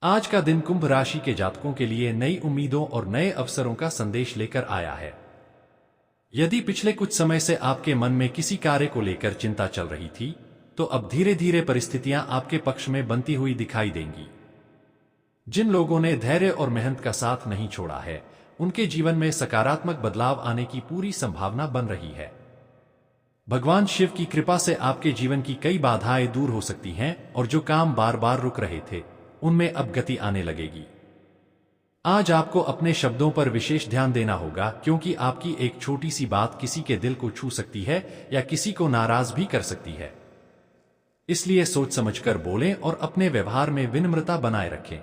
आज का दिन कुंभ राशि के जातकों के लिए नई उम्मीदों और नए अवसरों का संदेश लेकर आया है। यदि पिछले कुछ समय से आपके मन में किसी कार्य को लेकर चिंता चल रही थी, तो अब धीरे धीरे परिस्थितियां आपके पक्ष में बनती हुई दिखाई देंगी। जिन लोगों ने धैर्य और मेहनत का साथ नहीं छोड़ा है, उनके जीवन में सकारात्मक बदलाव आने की पूरी संभावना बन रही है। भगवान शिव की कृपा से आपके जीवन की कई बाधाएं दूर हो सकती हैं और जो काम बार बार रुक रहे थे, उनमें अब गति आने लगेगी। आज आपको अपने शब्दों पर विशेष ध्यान देना होगा, क्योंकि आपकी एक छोटी सी बात किसी के दिल को छू सकती है या किसी को नाराज भी कर सकती है। इसलिए सोच समझकर बोलें और अपने व्यवहार में विनम्रता बनाए रखें।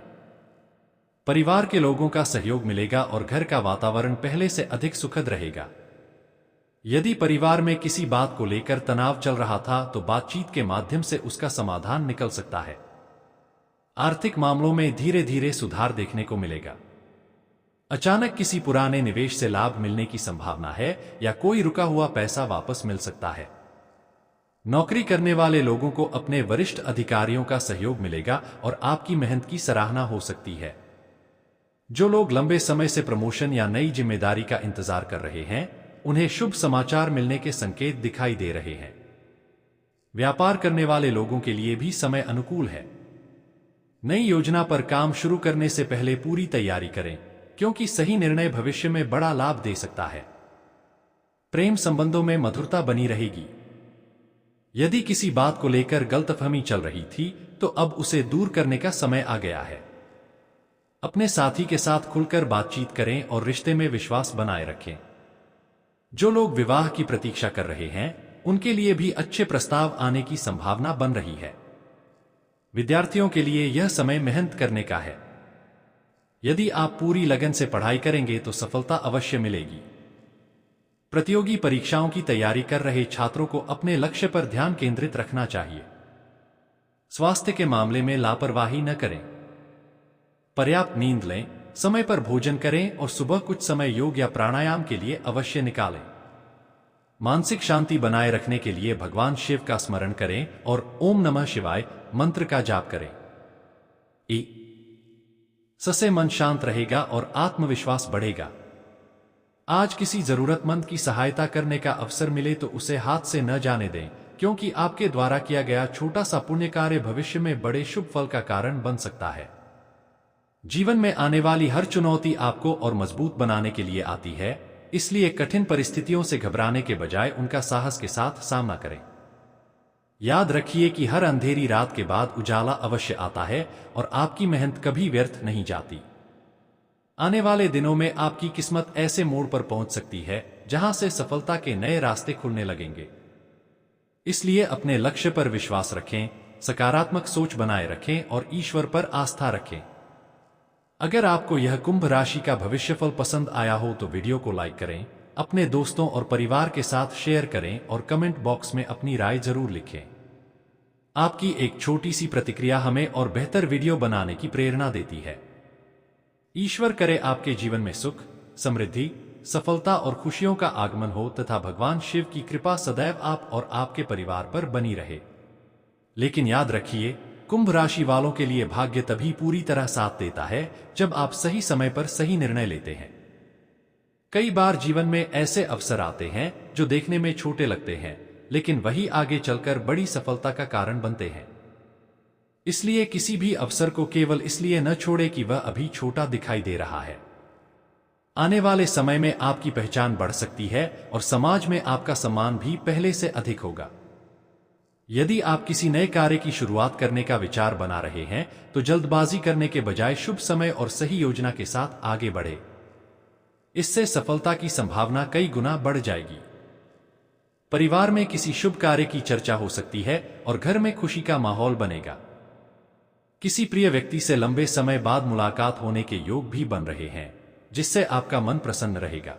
परिवार के लोगों का सहयोग मिलेगा और घर का वातावरण पहले से अधिक सुखद रहेगा। यदि परिवार में किसी बात को लेकर तनाव चल रहा था, तो बातचीत के माध्यम से उसका समाधान निकल सकता है। आर्थिक मामलों में धीरे धीरे सुधार देखने को मिलेगा। अचानक किसी पुराने निवेश से लाभ मिलने की संभावना है या कोई रुका हुआ पैसा वापस मिल सकता है। नौकरी करने वाले लोगों को अपने वरिष्ठ अधिकारियों का सहयोग मिलेगा और आपकी मेहनत की सराहना हो सकती है। जो लोग लंबे समय से प्रमोशन या नई जिम्मेदारी का इंतजार कर रहे हैं, उन्हें शुभ समाचार मिलने के संकेत दिखाई दे रहे हैं। व्यापार करने वाले लोगों के लिए भी समय अनुकूल है। नई योजना पर काम शुरू करने से पहले पूरी तैयारी करें, क्योंकि सही निर्णय भविष्य में बड़ा लाभ दे सकता है। प्रेम संबंधों में मधुरता बनी रहेगी। यदि किसी बात को लेकर गलतफहमी चल रही थी, तो अब उसे दूर करने का समय आ गया है। अपने साथी के साथ खुलकर बातचीत करें और रिश्ते में विश्वास बनाए रखें। जो लोग विवाह की प्रतीक्षा कर रहे हैं, उनके लिए भी अच्छे प्रस्ताव आने की संभावना बन रही है। विद्यार्थियों के लिए यह समय मेहनत करने का है। यदि आप पूरी लगन से पढ़ाई करेंगे तो सफलता अवश्य मिलेगी। प्रतियोगी परीक्षाओं की तैयारी कर रहे छात्रों को अपने लक्ष्य पर ध्यान केंद्रित रखना चाहिए। स्वास्थ्य के मामले में लापरवाही न करें। पर्याप्त नींद लें, समय पर भोजन करें और सुबह कुछ समय योग या प्राणायाम के लिए अवश्य निकालें। मानसिक शांति बनाए रखने के लिए भगवान शिव का स्मरण करें और ओम नमः शिवाय मंत्र का जाप करें। इससे मन शांत रहेगा और आत्मविश्वास बढ़ेगा। आज किसी जरूरतमंद की सहायता करने का अवसर मिले तो उसे हाथ से न जाने दें, क्योंकि आपके द्वारा किया गया छोटा सा पुण्य कार्य भविष्य में बड़े शुभ फल का कारण बन सकता है। जीवन में आने वाली हर चुनौती आपको और मजबूत बनाने के लिए आती है, इसलिए कठिन परिस्थितियों से घबराने के बजाय उनका साहस के साथ सामना करें। याद रखिए कि हर अंधेरी रात के बाद उजाला अवश्य आता है और आपकी मेहनत कभी व्यर्थ नहीं जाती। आने वाले दिनों में आपकी किस्मत ऐसे मोड़ पर पहुंच सकती है जहां से सफलता के नए रास्ते खुलने लगेंगे। इसलिए अपने लक्ष्य पर विश्वास रखें, सकारात्मक सोच बनाए रखें और ईश्वर पर आस्था रखें। अगर आपको यह कुंभ राशि का भविष्यफल पसंद आया हो तो वीडियो को लाइक करें, अपने दोस्तों और परिवार के साथ शेयर करें और कमेंट बॉक्स में अपनी राय जरूर लिखें। आपकी एक छोटी सी प्रतिक्रिया हमें और बेहतर वीडियो बनाने की प्रेरणा देती है। ईश्वर करे आपके जीवन में सुख, समृद्धि, सफलता और खुशियों का आगमन हो तथा भगवान शिव की कृपा सदैव आप और आपके परिवार पर बनी रहे। लेकिन याद रखिए, कुंभ राशि वालों के लिए भाग्य तभी पूरी तरह साथ देता है जब आप सही समय पर सही निर्णय लेते हैं। कई बार जीवन में ऐसे अवसर आते हैं जो देखने में छोटे लगते हैं, लेकिन वही आगे चलकर बड़ी सफलता का कारण बनते हैं। इसलिए किसी भी अवसर को केवल इसलिए न छोड़े कि वह अभी छोटा दिखाई दे रहा है। आने वाले समय में आपकी पहचान बढ़ सकती है और समाज में आपका सम्मान भी पहले से अधिक होगा। यदि आप किसी नए कार्य की शुरुआत करने का विचार बना रहे हैं, तो जल्दबाजी करने के बजाय शुभ समय और सही योजना के साथ आगे बढ़े। इससे सफलता की संभावना कई गुना बढ़ जाएगी। परिवार में किसी शुभ कार्य की चर्चा हो सकती है और घर में खुशी का माहौल बनेगा। किसी प्रिय व्यक्ति से लंबे समय बाद मुलाकात होने के योग भी बन रहे हैं, जिससे आपका मन प्रसन्न रहेगा।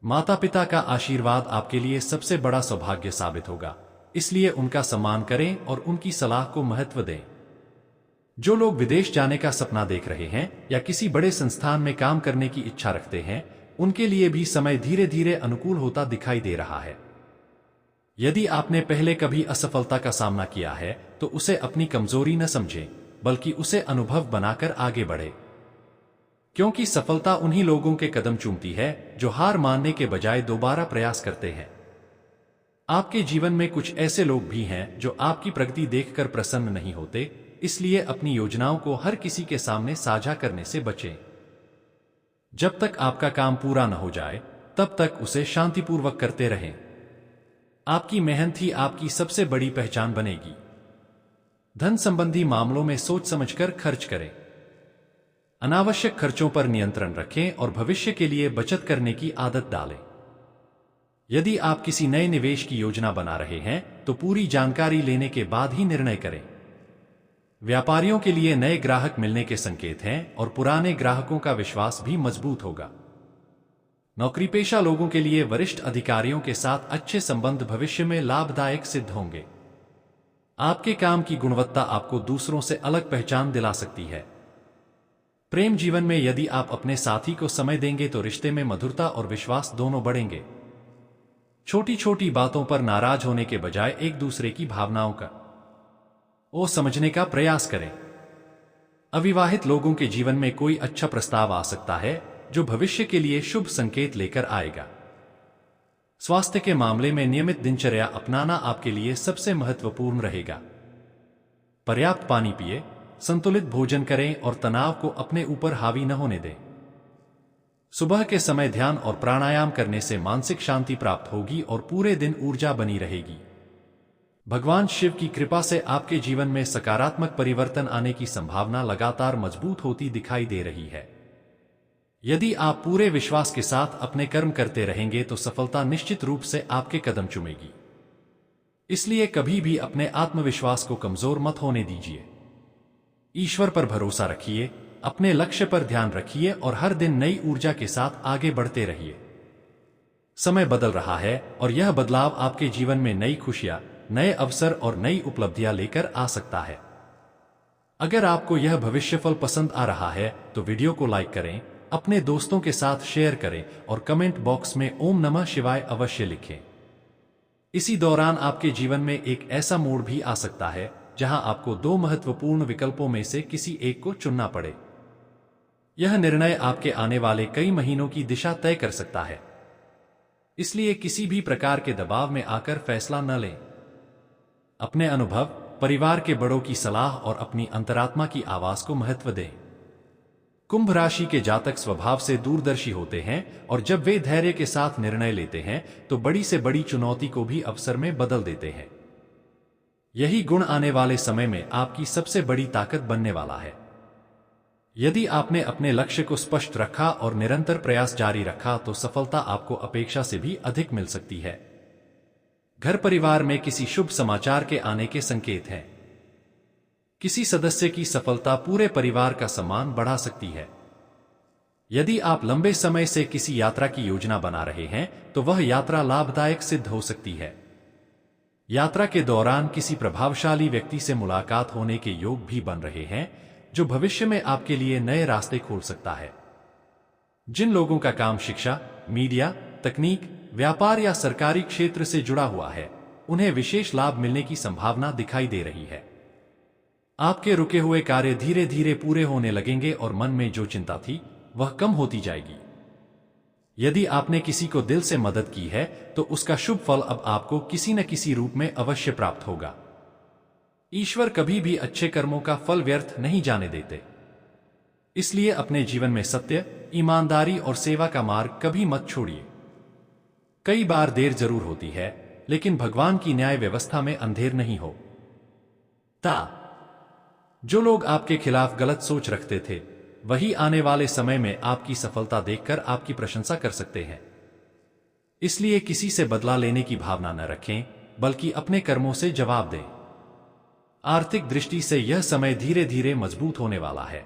माता पिता का आशीर्वाद आपके लिए सबसे बड़ा सौभाग्य साबित होगा, इसलिए उनका सम्मान करें और उनकी सलाह को महत्व दें। जो लोग विदेश जाने का सपना देख रहे हैं या किसी बड़े संस्थान में काम करने की इच्छा रखते हैं, उनके लिए भी समय धीरे धीरे अनुकूल होता दिखाई दे रहा है। यदि आपने पहले कभी असफलता का सामना किया है, तो उसे अपनी कमजोरी न समझें, बल्कि उसे अनुभव बनाकर आगे बढ़े। क्योंकि सफलता उन्हीं लोगों के कदम चूमती है जो हार मानने के बजाय दोबारा प्रयास करते हैं। आपके जीवन में कुछ ऐसे लोग भी हैं जो आपकी प्रगति देखकर प्रसन्न नहीं होते, इसलिए अपनी योजनाओं को हर किसी के सामने साझा करने से बचें। जब तक आपका काम पूरा न हो जाए, तब तक उसे शांतिपूर्वक करते रहें। आपकी मेहनत ही आपकी सबसे बड़ी पहचान बनेगी। धन संबंधी मामलों में सोच समझकर खर्च करें। अनावश्यक खर्चों पर नियंत्रण रखें और भविष्य के लिए बचत करने की आदत डालें। यदि आप किसी नए निवेश की योजना बना रहे हैं, तो पूरी जानकारी लेने के बाद ही निर्णय करें। व्यापारियों के लिए नए ग्राहक मिलने के संकेत हैं और पुराने ग्राहकों का विश्वास भी मजबूत होगा। नौकरीपेशा लोगों के लिए वरिष्ठ अधिकारियों के साथ अच्छे संबंध भविष्य में लाभदायक सिद्ध होंगे। आपके काम की गुणवत्ता आपको दूसरों से अलग पहचान दिला सकती है। प्रेम जीवन में यदि आप अपने साथी को समय देंगे तो रिश्ते में मधुरता और विश्वास दोनों बढ़ेंगे। छोटी छोटी बातों पर नाराज होने के बजाय एक दूसरे की भावनाओं का समझने का प्रयास करें। अविवाहित लोगों के जीवन में कोई अच्छा प्रस्ताव आ सकता है जो भविष्य के लिए शुभ संकेत लेकर आएगा। स्वास्थ्य के मामले में नियमित दिनचर्या अपनाना आपके लिए सबसे महत्वपूर्ण रहेगा। पर्याप्त पानी पिए, संतुलित भोजन करें और तनाव को अपने ऊपर हावी न होने दें। सुबह के समय ध्यान और प्राणायाम करने से मानसिक शांति प्राप्त होगी और पूरे दिन ऊर्जा बनी रहेगी। भगवान शिव की कृपा से आपके जीवन में सकारात्मक परिवर्तन आने की संभावना लगातार मजबूत होती दिखाई दे रही है। यदि आप पूरे विश्वास के साथ अपने कर्म करते रहेंगे तो सफलता निश्चित रूप से आपके कदम चूमेगी। इसलिए कभी भी अपने आत्मविश्वास को कमजोर मत होने दीजिए। ईश्वर पर भरोसा रखिए, अपने लक्ष्य पर ध्यान रखिए और हर दिन नई ऊर्जा के साथ आगे बढ़ते रहिए। समय बदल रहा है और यह बदलाव आपके जीवन में नई खुशियां, नए अवसर और नई उपलब्धियां लेकर आ सकता है। अगर आपको यह भविष्यफल पसंद आ रहा है तो वीडियो को लाइक करें, अपने दोस्तों के साथ शेयर करें और कमेंट बॉक्स में ओम नमः शिवाय अवश्य लिखें। इसी दौरान आपके जीवन में एक ऐसा मोड़ भी आ सकता है जहां आपको दो महत्वपूर्ण विकल्पों में से किसी एक को चुनना पड़े। यह निर्णय आपके आने वाले कई महीनों की दिशा तय कर सकता है। इसलिए किसी भी प्रकार के दबाव में आकर फैसला न लें। अपने अनुभव, परिवार के बड़ों की सलाह और अपनी अंतरात्मा की आवाज को महत्व दें। कुंभ राशि के जातक स्वभाव से दूरदर्शी होते हैं और जब वे धैर्य के साथ निर्णय लेते हैं तो बड़ी से बड़ी चुनौती को भी अवसर में बदल देते हैं। यही गुण आने वाले समय में आपकी सबसे बड़ी ताकत बनने वाला है। यदि आपने अपने लक्ष्य को स्पष्ट रखा और निरंतर प्रयास जारी रखा तो सफलता आपको अपेक्षा से भी अधिक मिल सकती है। घर परिवार में किसी शुभ समाचार के आने के संकेत हैं। किसी सदस्य की सफलता पूरे परिवार का सम्मान बढ़ा सकती है। यदि आप लंबे समय से किसी यात्रा की योजना बना रहे हैं तो वह यात्रा लाभदायक सिद्ध हो सकती है। यात्रा के दौरान किसी प्रभावशाली व्यक्ति से मुलाकात होने के योग भी बन रहे हैं जो भविष्य में आपके लिए नए रास्ते खोल सकता है। जिन लोगों का काम शिक्षा, मीडिया, तकनीक, व्यापार या सरकारी क्षेत्र से जुड़ा हुआ है, उन्हें विशेष लाभ मिलने की संभावना दिखाई दे रही है। आपके रुके हुए कार्य धीरे धीरे पूरे होने लगेंगे और मन में जो चिंता थी वह कम होती जाएगी। यदि आपने किसी को दिल से मदद की है तो उसका शुभ फल अब आपको किसी न किसी रूप में अवश्य प्राप्त होगा। ईश्वर कभी भी अच्छे कर्मों का फल व्यर्थ नहीं जाने देते। इसलिए अपने जीवन में सत्य, ईमानदारी और सेवा का मार्ग कभी मत छोड़िए। कई बार देर जरूर होती है, लेकिन भगवान की न्याय व्यवस्था में अंधेर नहीं हो। जो लोग आपके खिलाफ गलत सोच रखते थे, वही आने वाले समय में आपकी सफलता देखकर आपकी प्रशंसा कर सकते हैं। इसलिए किसी से बदला लेने की भावना न रखें, बल्कि अपने कर्मों से जवाब दें। आर्थिक दृष्टि से यह समय धीरे धीरे मजबूत होने वाला है।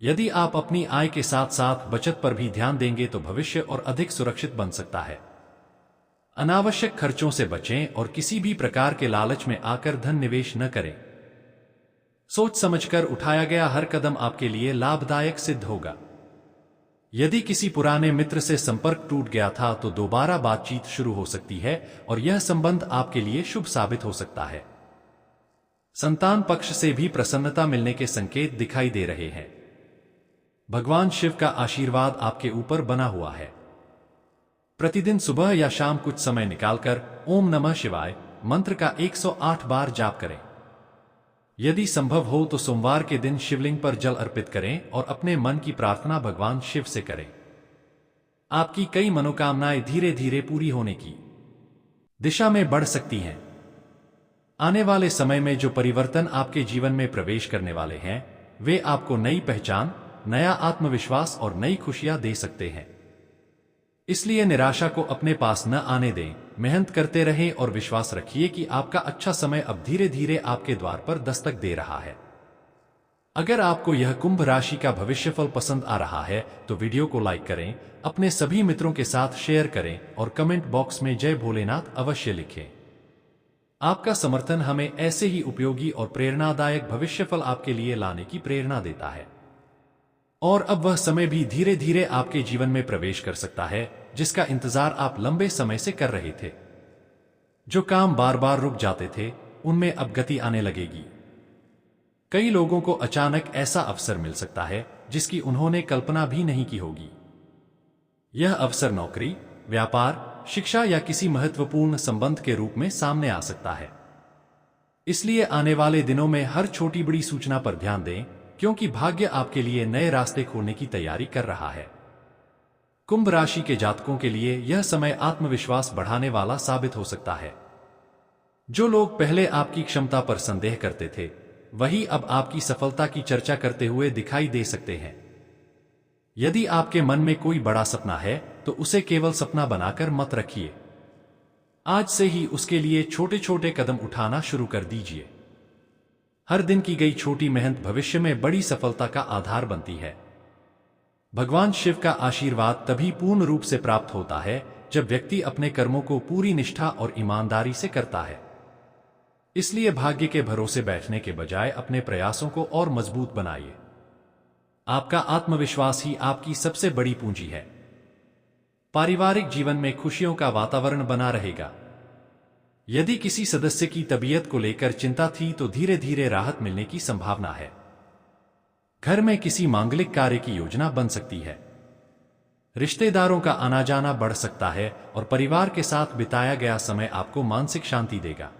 यदि आप अपनी आय के साथ साथ बचत पर भी ध्यान देंगे तो भविष्य और अधिक सुरक्षित बन सकता है। अनावश्यक खर्चों से बचें और किसी भी प्रकार के लालच में आकर धन निवेश न करें। सोच समझकर उठाया गया हर कदम आपके लिए लाभदायक सिद्ध होगा। यदि किसी पुराने मित्र से संपर्क टूट गया था तो दोबारा बातचीत शुरू हो सकती है और यह संबंध आपके लिए शुभ साबित हो सकता है। संतान पक्ष से भी प्रसन्नता मिलने के संकेत दिखाई दे रहे हैं। भगवान शिव का आशीर्वाद आपके ऊपर बना हुआ है। प्रतिदिन सुबह या शाम कुछ समय निकालकर ओम नमः शिवाय मंत्र का 108 बार जाप करें। यदि संभव हो तो सोमवार के दिन शिवलिंग पर जल अर्पित करें और अपने मन की प्रार्थना भगवान शिव से करें। आपकी कई मनोकामनाएं धीरे धीरे पूरी होने की दिशा में बढ़ सकती हैं। आने वाले समय में जो परिवर्तन आपके जीवन में प्रवेश करने वाले हैं, वे आपको नई पहचान, नया आत्मविश्वास और नई खुशियां दे सकते हैं। इसलिए निराशा को अपने पास न आने दें, मेहनत करते रहें और विश्वास रखिए कि आपका अच्छा समय अब धीरे धीरे आपके द्वार पर दस्तक दे रहा है। अगर आपको यह कुंभ राशि का भविष्यफल पसंद आ रहा है तो वीडियो को लाइक करें, अपने सभी मित्रों के साथ शेयर करें और कमेंट बॉक्स में जय भोलेनाथ अवश्य लिखें। आपका समर्थन हमें ऐसे ही उपयोगी और प्रेरणादायक भविष्यफल आपके लिए लाने की प्रेरणा देता है। और अब वह समय भी धीरे धीरे आपके जीवन में प्रवेश कर सकता है जिसका इंतजार आप लंबे समय से कर रहे थे। जो काम बार बार रुक जाते थे, उनमें अब गति आने लगेगी। कई लोगों को अचानक ऐसा अवसर मिल सकता है जिसकी उन्होंने कल्पना भी नहीं की होगी। यह अवसर नौकरी, व्यापार, शिक्षा या किसी महत्वपूर्ण संबंध के रूप में सामने आ सकता है। इसलिए आने वाले दिनों में हर छोटी बड़ी सूचना पर ध्यान दें, क्योंकि भाग्य आपके लिए नए रास्ते खोलने की तैयारी कर रहा है। कुंभ राशि के जातकों के लिए यह समय आत्मविश्वास बढ़ाने वाला साबित हो सकता है। जो लोग पहले आपकी क्षमता पर संदेह करते थे, वही अब आपकी सफलता की चर्चा करते हुए दिखाई दे सकते हैं। यदि आपके मन में कोई बड़ा सपना है तो उसे केवल सपना बनाकर मत रखिए। आज से ही उसके लिए छोटे छोटे कदम उठाना शुरू कर दीजिए। हर दिन की गई छोटी मेहनत भविष्य में बड़ी सफलता का आधार बनती है। भगवान शिव का आशीर्वाद तभी पूर्ण रूप से प्राप्त होता है जब व्यक्ति अपने कर्मों को पूरी निष्ठा और ईमानदारी से करता है। इसलिए भाग्य के भरोसे बैठने के बजाय अपने प्रयासों को और मजबूत बनाइए। आपका आत्मविश्वास ही आपकी सबसे बड़ी पूंजी है। पारिवारिक जीवन में खुशियों का वातावरण बना रहेगा। यदि किसी सदस्य की तबीयत को लेकर चिंता थी तो धीरे धीरे राहत मिलने की संभावना है। घर में किसी मांगलिक कार्य की योजना बन सकती है। रिश्तेदारों का आना जाना बढ़ सकता है और परिवार के साथ बिताया गया समय आपको मानसिक शांति देगा।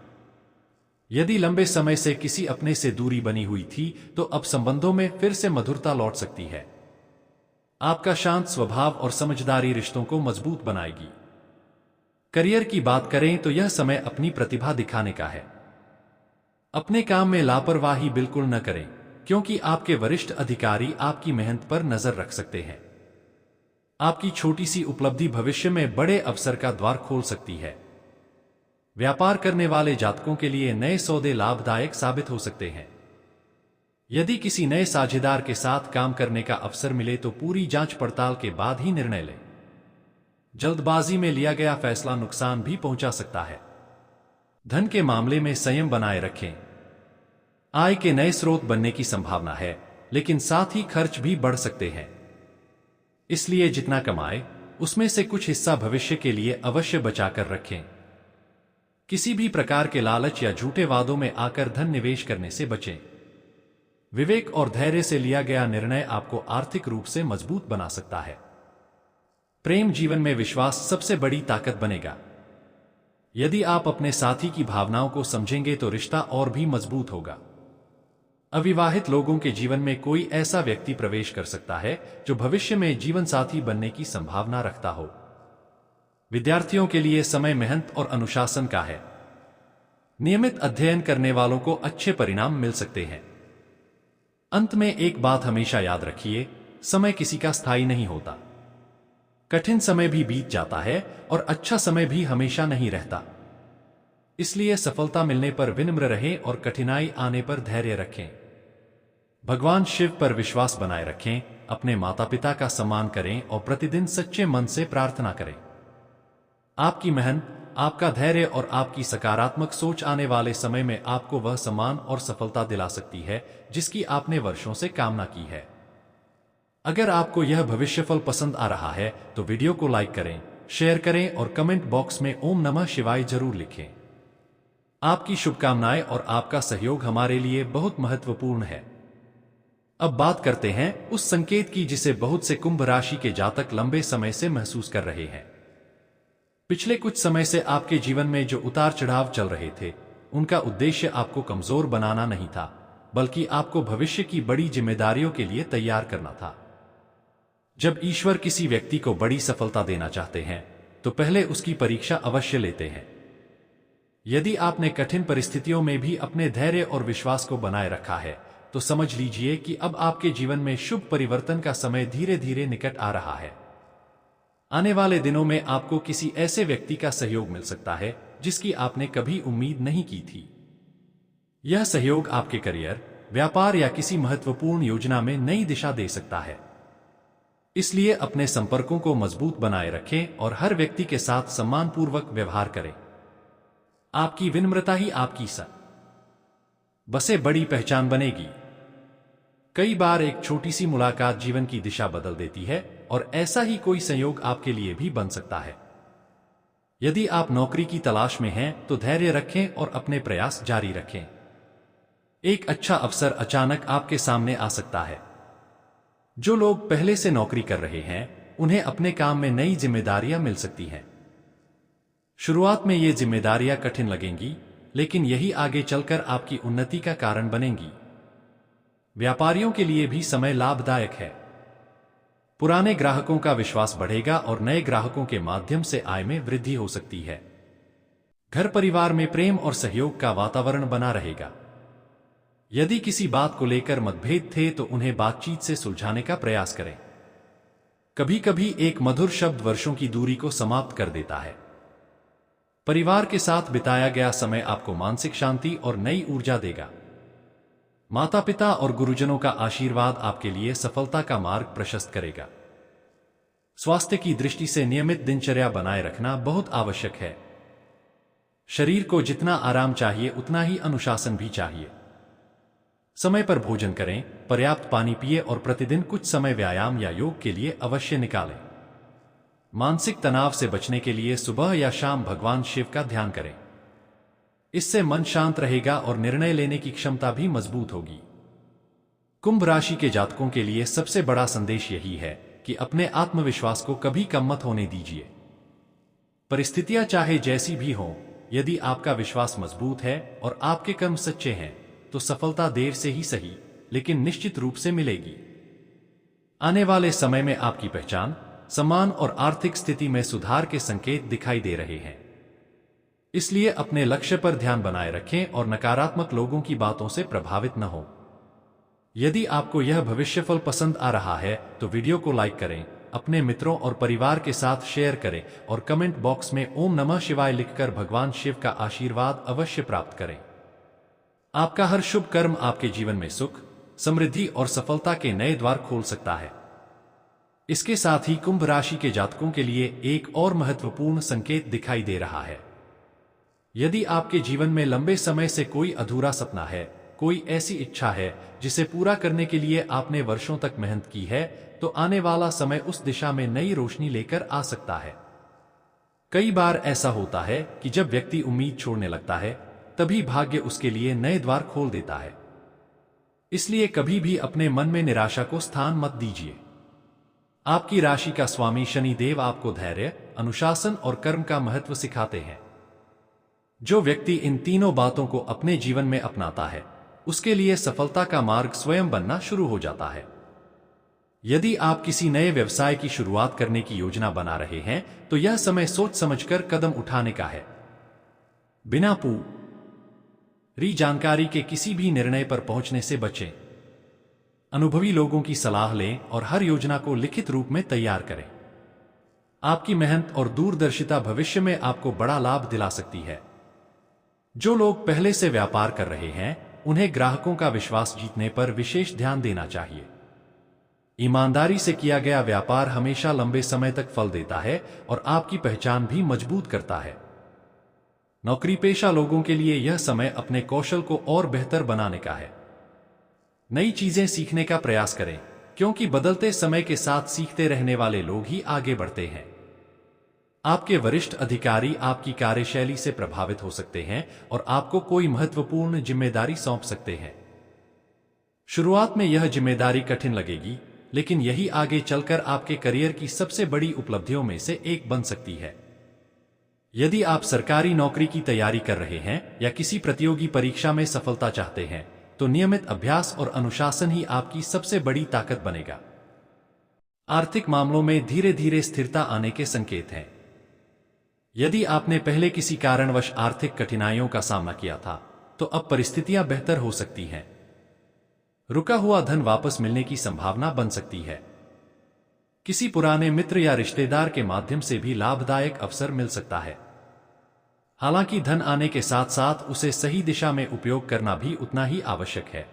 यदि लंबे समय से किसी अपने से दूरी बनी हुई थी तो अब संबंधों में फिर से मधुरता लौट सकती है। आपका शांत स्वभाव और समझदारी रिश्तों को मजबूत बनाएगी। करियर की बात करें तो यह समय अपनी प्रतिभा दिखाने का है। अपने काम में लापरवाही बिल्कुल न करें, क्योंकि आपके वरिष्ठ अधिकारी आपकी मेहनत पर नजर रख सकते हैं। आपकी छोटी सी उपलब्धि भविष्य में बड़े अवसर का द्वार खोल सकती है। व्यापार करने वाले जातकों के लिए नए सौदे लाभदायक साबित हो सकते हैं। यदि किसी नए साझेदार के साथ काम करने का अवसर मिले तो पूरी जांच पड़ताल के बाद ही निर्णय लें। जल्दबाजी में लिया गया फैसला नुकसान भी पहुंचा सकता है। धन के मामले में संयम बनाए रखें। आय के नए स्रोत बनने की संभावना है, लेकिन साथ ही खर्च भी बढ़ सकते हैं। इसलिए जितना कमाए उसमें से कुछ हिस्सा भविष्य के लिए अवश्य बचाकर रखें। किसी भी प्रकार के लालच या झूठे वादों में आकर धन निवेश करने से बचें। विवेक और धैर्य से लिया गया निर्णय आपको आर्थिक रूप से मजबूत बना सकता है। प्रेम जीवन में विश्वास सबसे बड़ी ताकत बनेगा। यदि आप अपने साथी की भावनाओं को समझेंगे तो रिश्ता और भी मजबूत होगा। अविवाहित लोगों के जीवन में कोई ऐसा व्यक्ति प्रवेश कर सकता है जो भविष्य में जीवन साथी बनने की संभावना रखता हो। विद्यार्थियों के लिए समय मेहनत और अनुशासन का है। नियमित अध्ययन करने वालों को अच्छे परिणाम मिल सकते हैं। अंत में एक बात हमेशा याद रखिए, समय किसी का स्थायी नहीं होता। कठिन समय भी बीत जाता है और अच्छा समय भी हमेशा नहीं रहता। इसलिए सफलता मिलने पर विनम्र रहें और कठिनाई आने पर धैर्य रखें। भगवान शिव पर विश्वास बनाए रखें, अपने माता पिता का सम्मान करें और प्रतिदिन सच्चे मन से प्रार्थना करें। आपकी मेहनत, आपका धैर्य और आपकी सकारात्मक सोच आने वाले समय में आपको वह सम्मान और सफलता दिला सकती है जिसकी आपने वर्षों से कामना की है। अगर आपको यह भविष्यफल पसंद आ रहा है तो वीडियो को लाइक करें, शेयर करें और कमेंट बॉक्स में ओम नमः शिवाय जरूर लिखें। आपकी शुभकामनाएं और आपका सहयोग हमारे लिए बहुत महत्वपूर्ण है। अब बात करते हैं उस संकेत की जिसे बहुत से कुंभ राशि के जातक लंबे समय से महसूस कर रहे हैं। पिछले कुछ समय से आपके जीवन में जो उतार चढ़ाव चल रहे थे, उनका उद्देश्य आपको कमजोर बनाना नहीं था, बल्कि आपको भविष्य की बड़ी जिम्मेदारियों के लिए तैयार करना था। जब ईश्वर किसी व्यक्ति को बड़ी सफलता देना चाहते हैं, तो पहले उसकी परीक्षा अवश्य लेते हैं। यदि आपने कठिन परिस्थितियों में भी अपने धैर्य और विश्वास को बनाए रखा है, तो समझ लीजिए कि अब आपके जीवन में शुभ परिवर्तन का समय धीरे धीरे निकट आ रहा है। आने वाले दिनों में आपको किसी ऐसे व्यक्ति का सहयोग मिल सकता है जिसकी आपने कभी उम्मीद नहीं की थी। यह सहयोग आपके करियर, व्यापार या किसी महत्वपूर्ण योजना में नई दिशा दे सकता है। इसलिए अपने संपर्कों को मजबूत बनाए रखें और हर व्यक्ति के साथ सम्मानपूर्वक व्यवहार करें। आपकी विनम्रता ही आपकी बसे बड़ी पहचान बनेगी। कई बार एक छोटी सी मुलाकात जीवन की दिशा बदल देती है, और ऐसा ही कोई संयोग आपके लिए भी बन सकता है। यदि आप नौकरी की तलाश में हैं, तो धैर्य रखें और अपने प्रयास जारी रखें। एक अच्छा अवसर अचानक आपके सामने आ सकता है। जो लोग पहले से नौकरी कर रहे हैं, उन्हें अपने काम में नई जिम्मेदारियां मिल सकती हैं। शुरुआत में ये जिम्मेदारियां कठिन लगेंगी, लेकिन यही आगे चलकर आपकी उन्नति का कारण बनेंगी। व्यापारियों के लिए भी समय लाभदायक है। पुराने ग्राहकों का विश्वास बढ़ेगा और नए ग्राहकों के माध्यम से आय में वृद्धि हो सकती है। घर परिवार में प्रेम और सहयोग का वातावरण बना रहेगा। यदि किसी बात को लेकर मतभेद थे, तो उन्हें बातचीत से सुलझाने का प्रयास करें। कभी कभी एक मधुर शब्द वर्षों की दूरी को समाप्त कर देता है। परिवार के साथ बिताया गया समय आपको मानसिक शांति और नई ऊर्जा देगा। माता पिता और गुरुजनों का आशीर्वाद आपके लिए सफलता का मार्ग प्रशस्त करेगा। स्वास्थ्य की दृष्टि से नियमित दिनचर्या बनाए रखना बहुत आवश्यक है। शरीर को जितना आराम चाहिए, उतना ही अनुशासन भी चाहिए। समय पर भोजन करें, पर्याप्त पानी पिए और प्रतिदिन कुछ समय व्यायाम या योग के लिए अवश्य निकालें। मानसिक तनाव से बचने के लिए सुबह या शाम भगवान शिव का ध्यान करें। इससे मन शांत रहेगा और निर्णय लेने की क्षमता भी मजबूत होगी। कुंभ राशि के जातकों के लिए सबसे बड़ा संदेश यही है कि अपने आत्मविश्वास को कभी कम मत होने दीजिए। परिस्थितियां चाहे जैसी भी हों, यदि आपका विश्वास मजबूत है और आपके कर्म सच्चे हैं, तो सफलता देर से ही सही, लेकिन निश्चित रूप से मिलेगी। आने वाले समय में आपकी पहचान, सम्मान और आर्थिक स्थिति में सुधार के संकेत दिखाई दे रहे हैं। इसलिए अपने लक्ष्य पर ध्यान बनाए रखें और नकारात्मक लोगों की बातों से प्रभावित न हो। यदि आपको यह भविष्यफल पसंद आ रहा है, तो वीडियो को लाइक करें, अपने मित्रों और परिवार के साथ शेयर करें और कमेंट बॉक्स में ओम नमः शिवाय लिखकर भगवान शिव का आशीर्वाद अवश्य प्राप्त करें। आपका हर शुभ कर्म आपके जीवन में सुख, समृद्धि और सफलता के नए द्वार खोल सकता है। इसके साथ ही कुंभ राशि के जातकों के लिए एक और महत्वपूर्ण संकेत दिखाई दे रहा है। यदि आपके जीवन में लंबे समय से कोई अधूरा सपना है, कोई ऐसी इच्छा है जिसे पूरा करने के लिए आपने वर्षों तक मेहनत की है, तो आने वाला समय उस दिशा में नई रोशनी लेकर आ सकता है। कई बार ऐसा होता है कि जब व्यक्ति उम्मीद छोड़ने लगता है, तभी भाग्य उसके लिए नए द्वार खोल देता है। इसलिए कभी भी अपने मन में निराशा को स्थान मत दीजिए। आपकी राशि का स्वामी शनि देव आपको धैर्य, अनुशासन और कर्म का महत्व सिखाते हैं। जो व्यक्ति इन तीनों बातों को अपने जीवन में अपनाता है, उसके लिए सफलता का मार्ग स्वयं बनना शुरू हो जाता है। यदि आप किसी नए व्यवसाय की शुरुआत करने की योजना बना रहे हैं, तो यह समय सोच समझकर कदम उठाने का है। बिना पूरी जानकारी के किसी भी निर्णय पर पहुंचने से बचें। अनुभवी लोगों की सलाह लें और हर योजना को लिखित रूप में तैयार करें। आपकी मेहनत और दूरदर्शिता भविष्य में आपको बड़ा लाभ दिला सकती है। जो लोग पहले से व्यापार कर रहे हैं, उन्हें ग्राहकों का विश्वास जीतने पर विशेष ध्यान देना चाहिए। ईमानदारी से किया गया व्यापार हमेशा लंबे समय तक फल देता है और आपकी पहचान भी मजबूत करता है। नौकरी पेशा लोगों के लिए यह समय अपने कौशल को और बेहतर बनाने का है। नई चीजें सीखने का प्रयास करें, क्योंकि बदलते समय के साथ सीखते रहने वाले लोग ही आगे बढ़ते हैं। आपके वरिष्ठ अधिकारी आपकी कार्यशैली से प्रभावित हो सकते हैं और आपको कोई महत्वपूर्ण जिम्मेदारी सौंप सकते हैं। शुरुआत में यह जिम्मेदारी कठिन लगेगी, लेकिन यही आगे चलकर आपके करियर की सबसे बड़ी उपलब्धियों में से एक बन सकती है। यदि आप सरकारी नौकरी की तैयारी कर रहे हैं या किसी प्रतियोगी परीक्षा में सफलता चाहते हैं, तो नियमित अभ्यास और अनुशासन ही आपकी सबसे बड़ी ताकत बनेगा। आर्थिक मामलों में धीरे धीरे स्थिरता आने के संकेत हैं। यदि आपने पहले किसी कारणवश आर्थिक कठिनाइयों का सामना किया था, तो अब परिस्थितियां बेहतर हो सकती हैं। रुका हुआ धन वापस मिलने की संभावना बन सकती है। किसी पुराने मित्र या रिश्तेदार के माध्यम से भी लाभदायक अवसर मिल सकता है। हालांकि धन आने के साथ साथ उसे सही दिशा में उपयोग करना भी उतना ही आवश्यक है।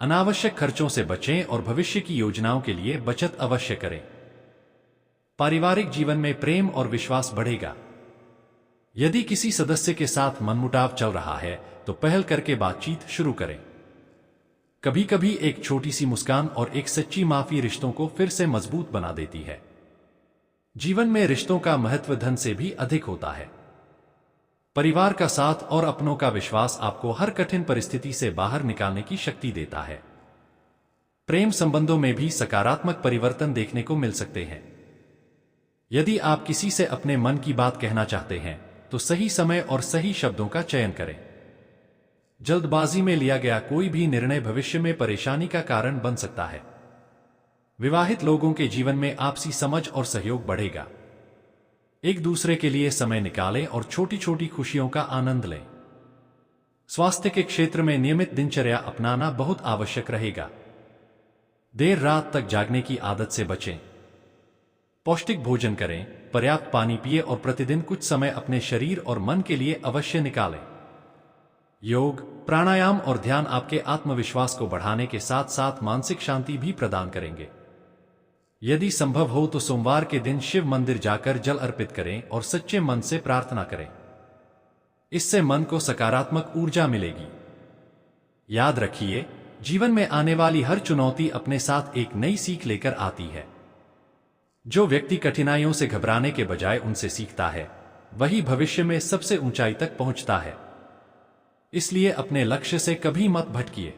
अनावश्यक खर्चों से बचें और भविष्य की योजनाओं के लिए बचत अवश्य करें। पारिवारिक जीवन में प्रेम और विश्वास बढ़ेगा। यदि किसी सदस्य के साथ मनमुटाव चल रहा है, तो पहल करके बातचीत शुरू करें। कभी कभी एक छोटी सी मुस्कान और एक सच्ची माफी रिश्तों को फिर से मजबूत बना देती है। जीवन में रिश्तों का महत्व धन से भी अधिक होता है। परिवार का साथ और अपनों का विश्वास आपको हर कठिन परिस्थिति से बाहर निकालने की शक्ति देता है। प्रेम संबंधों में भी सकारात्मक परिवर्तन देखने को मिल सकते हैं। यदि आप किसी से अपने मन की बात कहना चाहते हैं, तो सही समय और सही शब्दों का चयन करें। जल्दबाजी में लिया गया कोई भी निर्णय भविष्य में परेशानी का कारण बन सकता है। विवाहित लोगों के जीवन में आपसी समझ और सहयोग बढ़ेगा। एक दूसरे के लिए समय निकालें और छोटी छोटी खुशियों का आनंद लें। स्वास्थ्य के क्षेत्र में नियमित दिनचर्या अपनाना बहुत आवश्यक रहेगा। देर रात तक जागने की आदत से बचें। पौष्टिक भोजन करें, पर्याप्त पानी पिए और प्रतिदिन कुछ समय अपने शरीर और मन के लिए अवश्य निकालें। योग, प्राणायाम और ध्यान आपके आत्मविश्वास को बढ़ाने के साथ साथ मानसिक शांति भी प्रदान करेंगे। यदि संभव हो तो सोमवार के दिन शिव मंदिर जाकर जल अर्पित करें और सच्चे मन से प्रार्थना करें। इससे मन को सकारात्मक ऊर्जा मिलेगी। याद रखिए, जीवन में आने वाली हर चुनौती अपने साथ एक नई सीख लेकर आती है। जो व्यक्ति कठिनाइयों से घबराने के बजाय उनसे सीखता है, वही भविष्य में सबसे ऊंचाई तक पहुंचता है। इसलिए अपने लक्ष्य से कभी मत भटकिए।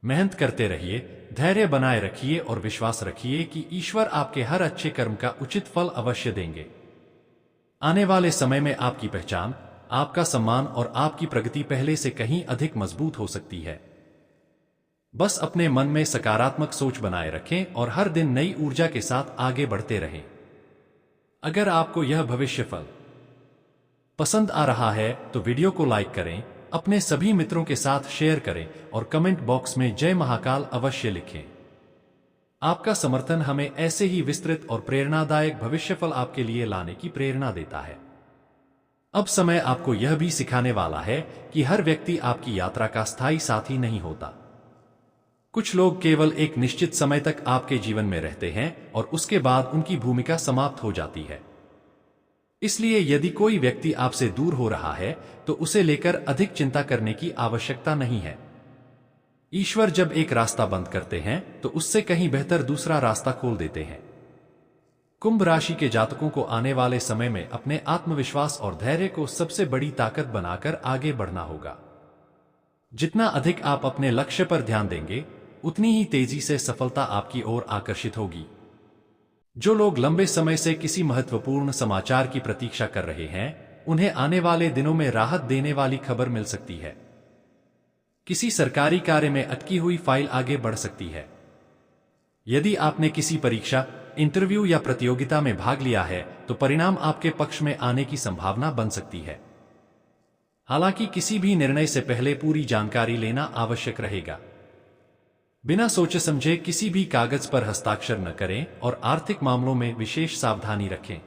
मेहनत करते रहिए, धैर्य बनाए रखिए और विश्वास रखिए कि ईश्वर आपके हर अच्छे कर्म का उचित फल अवश्य देंगे। आने वाले समय में आपकी पहचान, आपका सम्मान और आपकी प्रगति पहले से कहीं अधिक मजबूत हो सकती है। बस अपने मन में सकारात्मक सोच बनाए रखें और हर दिन नई ऊर्जा के साथ आगे बढ़ते रहें। अगर आपको यह भविष्य फल पसंद आ रहा है, तो वीडियो को लाइक करें, अपने सभी मित्रों के साथ शेयर करें और कमेंट बॉक्स में जय महाकाल अवश्य लिखें। आपका समर्थन हमें ऐसे ही विस्तृत और प्रेरणादायक भविष्यफल आपके लिए लाने की प्रेरणा देता है। अब समय आपको यह भी सिखाने वाला है कि हर व्यक्ति आपकी यात्रा का स्थायी साथी नहीं होता। कुछ लोग केवल एक निश्चित समय तक आपके जीवन में रहते हैं और उसके बाद उनकी भूमिका समाप्त हो जाती है। इसलिए यदि कोई व्यक्ति आपसे दूर हो रहा है, तो उसे लेकर अधिक चिंता करने की आवश्यकता नहीं है। ईश्वर जब एक रास्ता बंद करते हैं, तो उससे कहीं बेहतर दूसरा रास्ता खोल देते हैं। कुंभ राशि के जातकों को आने वाले समय में अपने आत्मविश्वास और धैर्य को सबसे बड़ी ताकत बनाकर आगे बढ़ना होगा। जितना अधिक आप अपने लक्ष्य पर ध्यान देंगे, उतनी ही तेजी से सफलता आपकी ओर आकर्षित होगी। जो लोग लंबे समय से किसी महत्वपूर्ण समाचार की प्रतीक्षा कर रहे हैं, उन्हें आने वाले दिनों में राहत देने वाली खबर मिल सकती है। किसी सरकारी कार्य में अटकी हुई फाइल आगे बढ़ सकती है। यदि आपने किसी परीक्षा, इंटरव्यू या प्रतियोगिता में भाग लिया है, तो परिणाम आपके पक्ष में आने की संभावना बन सकती है। हालांकि किसी भी निर्णय से पहले पूरी जानकारी लेना आवश्यक रहेगा। बिना सोचे समझे किसी भी कागज पर हस्ताक्षर न करें और आर्थिक मामलों में विशेष सावधानी रखें।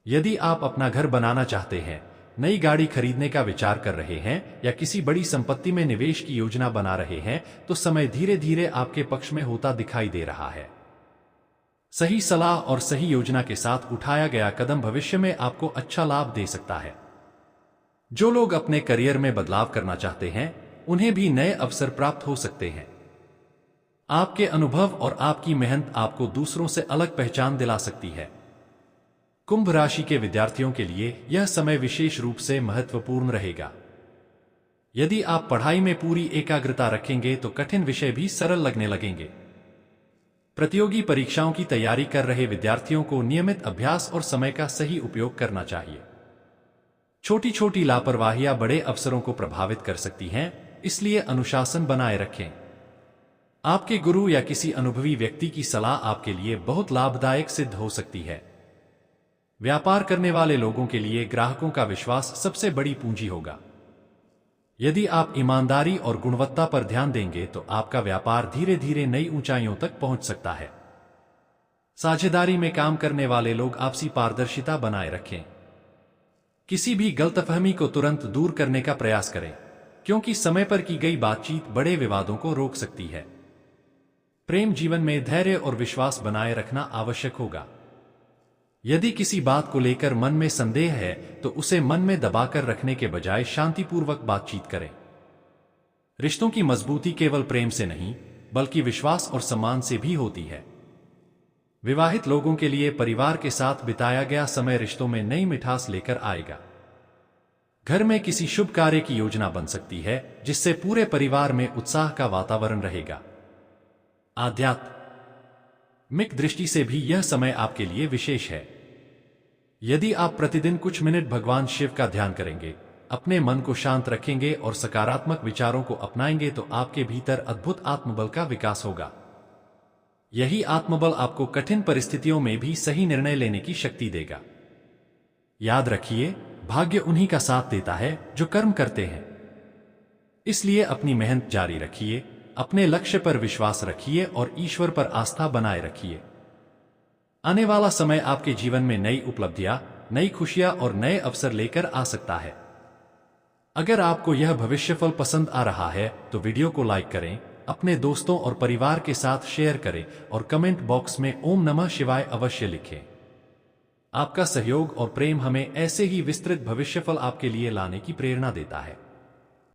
यदि आप अपना घर बनाना चाहते हैं, नई गाड़ी खरीदने का विचार कर रहे हैं या किसी बड़ी संपत्ति में निवेश की योजना बना रहे हैं, तो समय धीरे धीरे आपके पक्ष में होता दिखाई दे रहा है। सही सलाह और सही योजना के साथ उठाया गया कदम भविष्य में आपको अच्छा लाभ दे सकता है। जो लोग अपने करियर में बदलाव करना चाहते हैं, उन्हें भी नए अवसर प्राप्त हो सकते हैं। आपके अनुभव और आपकी मेहनत आपको दूसरों से अलग पहचान दिला सकती है। कुंभ राशि के विद्यार्थियों के लिए यह समय विशेष रूप से महत्वपूर्ण रहेगा। यदि आप पढ़ाई में पूरी एकाग्रता रखेंगे तो कठिन विषय भी सरल लगने लगेंगे। प्रतियोगी परीक्षाओं की तैयारी कर रहे विद्यार्थियों को नियमित अभ्यास और समय का सही उपयोग करना चाहिए। छोटी छोटी लापरवाहियां बड़े अवसरों को प्रभावित कर सकती हैं, इसलिए अनुशासन बनाए रखें। आपके गुरु या किसी अनुभवी व्यक्ति की सलाह आपके लिए बहुत लाभदायक सिद्ध हो सकती है। व्यापार करने वाले लोगों के लिए ग्राहकों का विश्वास सबसे बड़ी पूंजी होगा। यदि आप ईमानदारी और गुणवत्ता पर ध्यान देंगे तो आपका व्यापार धीरे धीरे नई ऊंचाइयों तक पहुंच सकता है। साझेदारी में काम करने वाले लोग आपसी पारदर्शिता बनाए रखें। किसी भी गलतफहमी को तुरंत दूर करने का प्रयास करें, क्योंकि समय पर की गई बातचीत बड़े विवादों को रोक सकती है। प्रेम जीवन में धैर्य और विश्वास बनाए रखना आवश्यक होगा। यदि किसी बात को लेकर मन में संदेह है तो उसे मन में दबाकर रखने के बजाय शांतिपूर्वक बातचीत करें। रिश्तों की मजबूती केवल प्रेम से नहीं बल्कि विश्वास और सम्मान से भी होती है। विवाहित लोगों के लिए परिवार के साथ बिताया गया समय रिश्तों में नई मिठास लेकर आएगा। घर में किसी शुभ कार्य की योजना बन सकती है जिससे पूरे परिवार में उत्साह का वातावरण रहेगा। आध्यात्मिक दृष्टि से भी यह समय आपके लिए विशेष है। यदि आप प्रतिदिन कुछ मिनट भगवान शिव का ध्यान करेंगे, अपने मन को शांत रखेंगे और सकारात्मक विचारों को अपनाएंगे तो आपके भीतर अद्भुत आत्मबल का विकास होगा। यही आत्मबल आपको कठिन परिस्थितियों में भी सही निर्णय लेने की शक्ति देगा। याद रखिए, भाग्य उन्हीं का साथ देता है जो कर्म करते हैं। इसलिए अपनी मेहनत जारी रखिए, अपने लक्ष्य पर विश्वास रखिए और ईश्वर पर आस्था बनाए रखिए। आने वाला समय आपके जीवन में नई उपलब्धियां, नई खुशियां और नए अवसर लेकर आ सकता है। अगर आपको यह भविष्यफल पसंद आ रहा है तो वीडियो को लाइक करें, अपने दोस्तों और परिवार के साथ शेयर करें और कमेंट बॉक्स में ओम नमः शिवाय अवश्य लिखें। आपका सहयोग और प्रेम हमें ऐसे ही विस्तृत भविष्यफल आपके लिए लाने की प्रेरणा देता है।